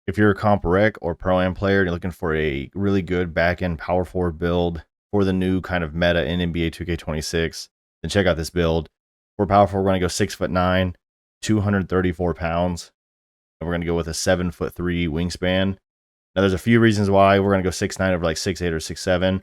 If you're a comp rec or pro-am player and you're looking for a really good back-end power forward build for the new kind of meta in NBA 2K26, then check out this build. For power forward, we're going to go 6'9", 234 pounds, and we're going to go with a 7'3" wingspan. Now, there's a few reasons why we're going to go 6'9" over like 6'8" or 6'7".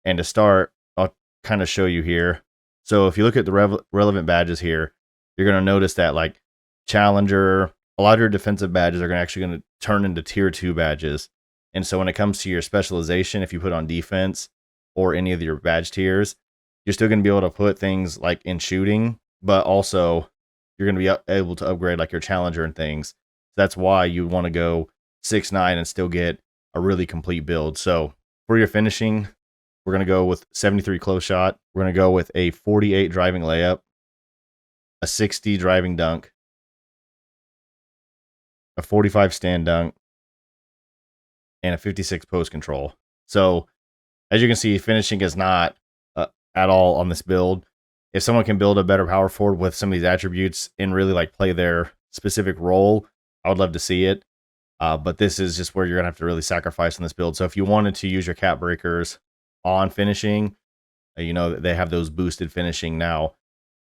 And to start, I'll kind of show you here. So if you look at the relevant badges here, you're going to notice that like Challenger, a lot of your defensive badges are actually going to turn into tier 2 badges. And so when it comes to your specialization, if you put on defense or any of your badge tiers, you're still going to be able to put things like in shooting, but also you're going to be able to upgrade like your Challenger and things. So that's why you want to go 6'9" and still get a really complete build. So for your finishing, we're going to go with 73 close shot. We're going to go with a 48 driving layup, a 60 driving dunk, a 45 stand dunk, and a 56 post control. So as you can see, finishing is not at all on this build. If someone can build a better power forward with some of these attributes and really like play their specific role, I would love to see it. But this is just where you're going to have to really sacrifice on this build. So if you wanted to use your cap breakers on finishing, you know, they have those boosted finishing now,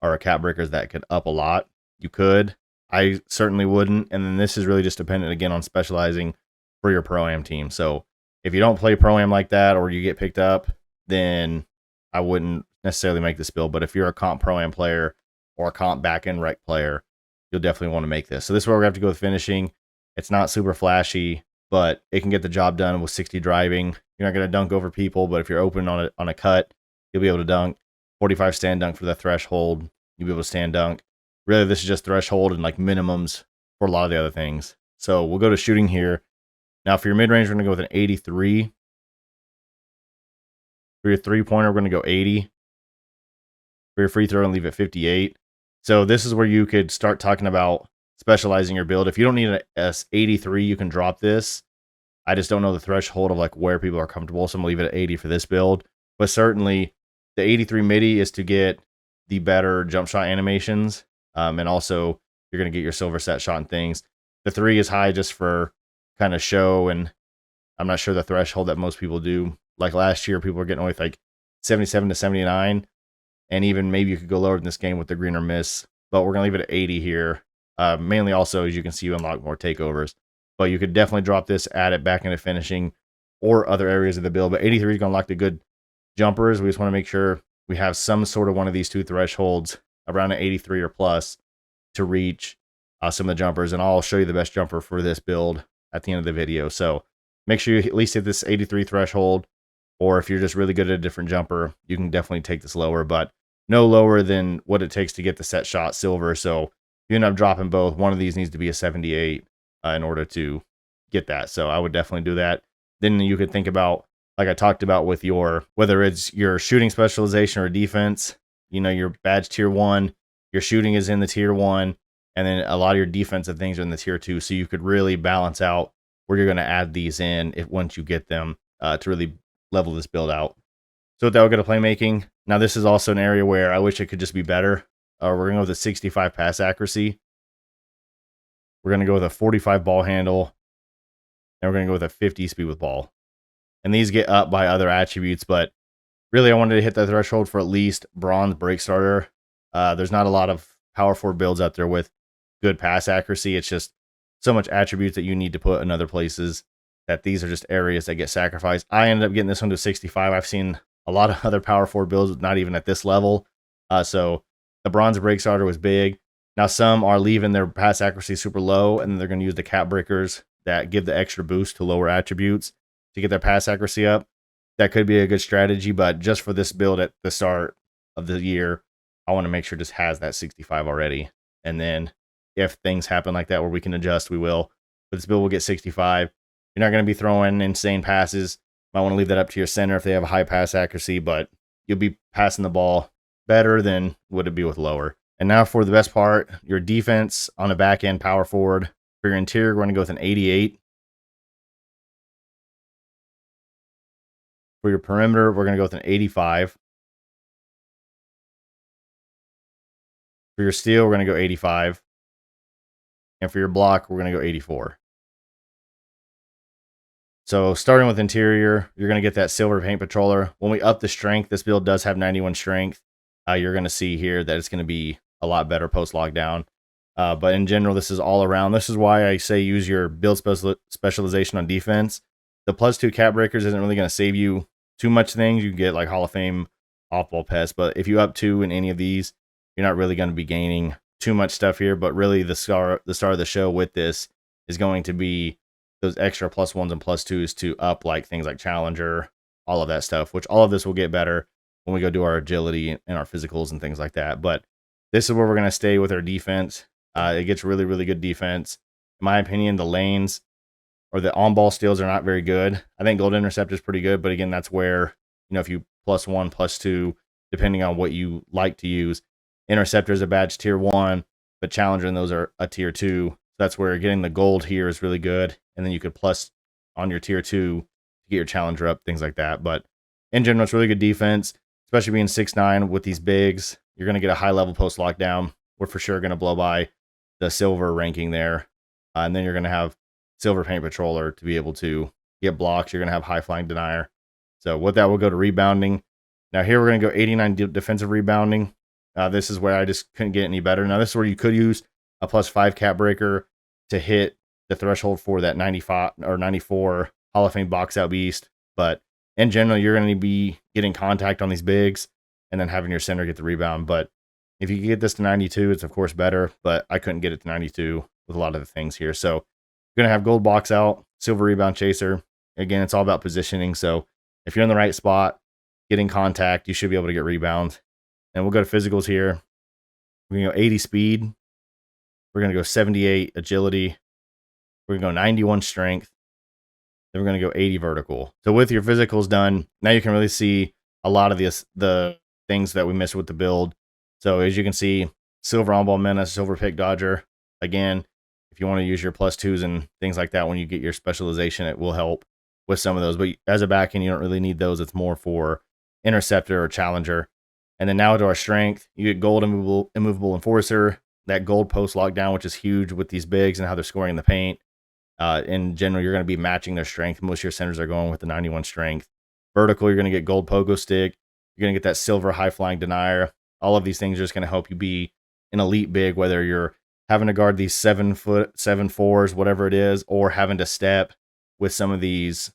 or cap breakers that could up a lot. You could. I certainly wouldn't. And then this is really just dependent again on specializing for your pro-am team. So if you don't play pro-am like that or you get picked up, then I wouldn't necessarily make this build. But if you're a comp pro-am player or a comp back-end rec player, you'll definitely want to make this. So this is where we're going to have to go with finishing. It's not super flashy, but it can get the job done with 60 driving. You're not going to dunk over people, but if you're open on a cut, you'll be able to dunk. 45 stand dunk for the threshold. You'll be able to stand dunk. Really, this is just threshold and like minimums for a lot of the other things. So we'll go to shooting here. Now, for your mid-range, we're going to go with an 83. For your three-pointer, we're going to go 80. For your free throw, and leave it 58. So this is where you could start talking about specializing your build. If you don't need an S83, you can drop this. I just don't know the threshold of like where people are comfortable, so I'm going to leave it at 80 for this build. But certainly, the 83 MIDI is to get the better jump shot animations. And also, you're going to get your silver set shot and things. The 3 is high just for kind of show, and I'm not sure the threshold that most people do. Like last year, people were getting away with like 77 to 79, and even maybe you could go lower in this game with the green or miss. But we're going to leave it at 80 here. Mainly also, as you can see, you unlock more takeovers. But you could definitely drop this, add it back into finishing or other areas of the build. But 83 is going to unlock the good jumpers. We just want to make sure we have some sort of one of these two thresholds around an 83 or plus to reach some of the jumpers. And I'll show you the best jumper for this build at the end of the video. So make sure you at least hit this 83 threshold. Or if you're just really good at a different jumper, you can definitely take this lower, but no lower than what it takes to get the set shot silver. So if you end up dropping both, one of these needs to be a 78 in order to get that. So I would definitely do that. Then you could think about, like I talked about with your, whether it's your shooting specialization or defense, you know, your badge tier 1, your shooting is in the tier 1, and then a lot of your defensive things are in the tier 2. So you could really balance out where you're going to add these in if once you get them to really level this build out. So with that, we'll go to playmaking. Now this is also an area where I wish it could just be better. We're going to go with a 65 pass accuracy. We're going to go with a 45 ball handle. And we're going to go with a 50 speed with ball. And these get up by other attributes, but really I wanted to hit the threshold for at least bronze break starter. There's not a lot of power forward builds out there with good pass accuracy. It's just so much attributes that you need to put in other places that these are just areas that get sacrificed. I ended up getting this one to 65. I've seen a lot of other power forward builds not even at this level. So the bronze break starter was big. Now some are leaving their pass accuracy super low, and then they're going to use the cap breakers that give the extra boost to lower attributes to get their pass accuracy up. That could be a good strategy, but just for this build at the start of the year, I want to make sure it just has that 65 already. And then if things happen like that where we can adjust, we will. But this build will get 65. You're not going to be throwing insane passes. Might want to leave that up to your center if they have a high pass accuracy, but you'll be passing the ball better than would it be with lower. And now for the best part, your defense on a back end power forward. For your interior, we're going to go with an 88. For your perimeter, we're going to go with an 85. For your steal, we're going to go 85. And for your block, we're going to go 84. So starting with interior, you're going to get that silver paint patroller. When we up the strength, this build does have 91 strength. You're going to see here that it's going to be a lot better post lockdown. But in general, this is all around. This is why I say use your build specialization on defense. The +2 cap breakers isn't really going to save you too much things. You can get like Hall of Fame off-ball pest, but if you up 2 in any of these, you're not really going to be gaining too much stuff here. But really, the star of the show with this is going to be those extra +1s and +2s to up like things like Challenger, all of that stuff, which all of this will get better when we go do our agility and our physicals and things like that. But this is where we're going to stay with our defense. It gets really, really good defense. In my opinion, the lanes or the on-ball steals are not very good. I think Gold Intercept is pretty good, but again, that's where, if you +1, +2, depending on what you like to use. Interceptor is a badge tier 1, but Challenger and those are a tier 2. So that's where getting the gold here is really good. And then you could plus on your tier 2 to get your Challenger up, things like that. But in general, it's really good defense, especially being 6'9" with these bigs. You're going to get a high level post lockdown. We're for sure going to blow by the silver ranking there. And then you're going to have silver paint patroller to be able to get blocks. You're going to have high flying denier. So with that, we'll go to rebounding. Now here we're going to go 89 defensive rebounding. This is where I just couldn't get any better. Now this is where you could use a +5 cap breaker to hit the threshold for that 95 or 94 Hall of Fame box out beast. But in general, you're going to be getting contact on these bigs and then having your center get the rebound. But if you can get this to 92, it's of course better, but I couldn't get it to 92 with a lot of the things here. So you're going to have gold box out, silver rebound chaser. Again, it's all about positioning. So if you're in the right spot, getting contact, you should be able to get rebounds. And we'll go to physicals here. We're going to go 80 speed. We're going to go 78 agility. We're going to go 91 strength. Then we're going to go 80 vertical. So with your physicals done, now you can really see a lot of the things that we missed with the build. So as you can see, silver on-ball menace, silver pick dodger. Again, if you want to use your +2s and things like that when you get your specialization, it will help with some of those. But as a back end, you don't really need those. It's more for interceptor or challenger. And then now to our strength, you get gold immovable enforcer, that gold post lockdown, which is huge with these bigs and how they're scoring in the paint. In general, you're going to be matching their strength. Most of your centers are going with the 91 strength. Vertical, you're going to get gold pogo stick. You're going to get that silver high flying denier. All of these things are just going to help you be an elite big, whether you're having to guard these 7'4", whatever it is, or having to step with some of these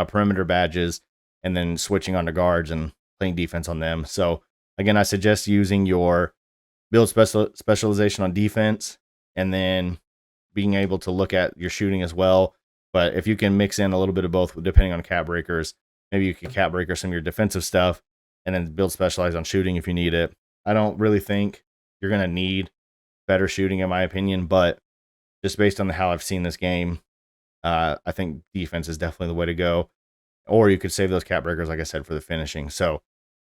perimeter badges and then switching onto guards and playing defense on them. So again, I suggest using your build specialization on defense and then being able to look at your shooting as well. But if you can mix in a little bit of both, depending on cap breakers, maybe you can cap breaker some of your defensive stuff and then build specialize on shooting if you need it. I don't really think you're going to need better shooting, in my opinion, but just based on how I've seen this game, I think defense is definitely the way to go. Or you could save those cap breakers, like I said, for the finishing. So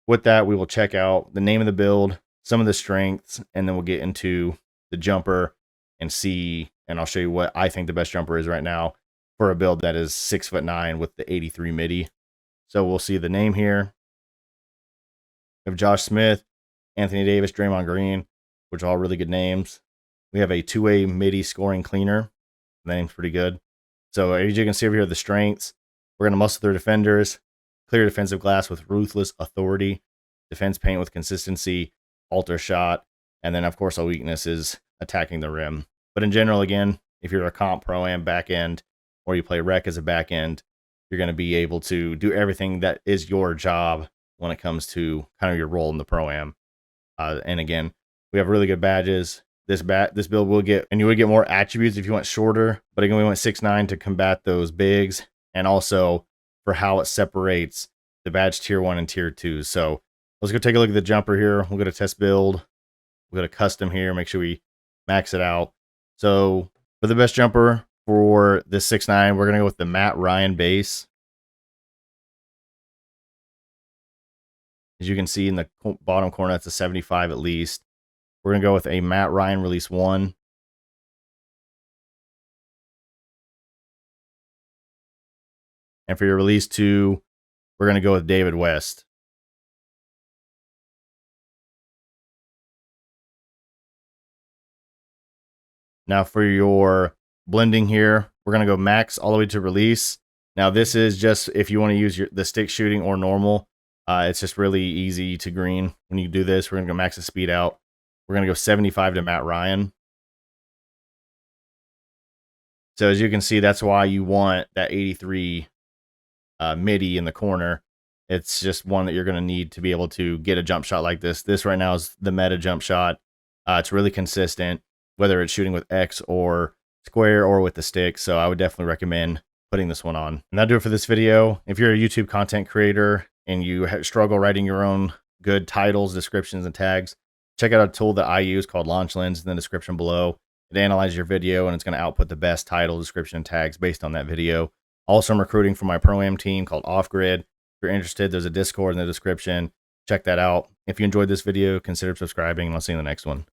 with that, we will check out the name of the build, some of the strengths, and then we'll get into the jumper and see, and I'll show you what I think the best jumper is right now for a build that is 6'9" with the 83 midi. So we'll see the name here. We have Josh Smith, Anthony Davis, Draymond Green, which are all really good names. We have a 2-way midi scoring cleaner. The name's pretty good. So as you can see over here, the strengths, we're going to muscle through defenders, clear defensive glass with ruthless authority, defense paint with consistency, alter shot, and then of course our weakness is attacking the rim. But in general, again, if you're a comp pro-am back end or you play rec as a back end, you're going to be able to do everything that is your job when it comes to kind of your role in the pro-am. And again, we have really good badges. This build will get, and you would get more attributes if you went shorter, but again, we went 6'9" to combat those bigs and also for how it separates the badge tier 1 and tier 2. So let's go take a look at the jumper here. We'll go to test build. We'll go to custom here, make sure we max it out. So for the best jumper for this 6'9", we're going to go with the Matt Ryan base. As you can see in the bottom corner, that's a 75 at least. We're going to go with a Matt Ryan release 1. And for your release 2, we're going to go with David West. Now for your blending here, we're going to go max all the way to release. Now this is just if you want to use the stick shooting or normal. It's just really easy to green when you do this. We're gonna go max the speed out. We're gonna go 75 to Matt Ryan. So as you can see, that's why you want that 83 MIDI in the corner. It's just one that you're going to need to be able to get a jump shot like this. This right now is the meta jump shot. It's really consistent, whether it's shooting with X or square or with the stick. So I would definitely recommend putting this one on. And that'll do it for this video. If you're a YouTube content creator and you struggle writing your own good titles, descriptions, and tags, check out a tool that I use called Launch Lens in the description below. It analyzes your video and it's going to output the best title, description, and tags based on that video. Also, I'm recruiting for my Pro-Am team called Off Grid. If you're interested, there's a Discord in the description. Check that out. If you enjoyed this video, consider subscribing, and I'll see you in the next one.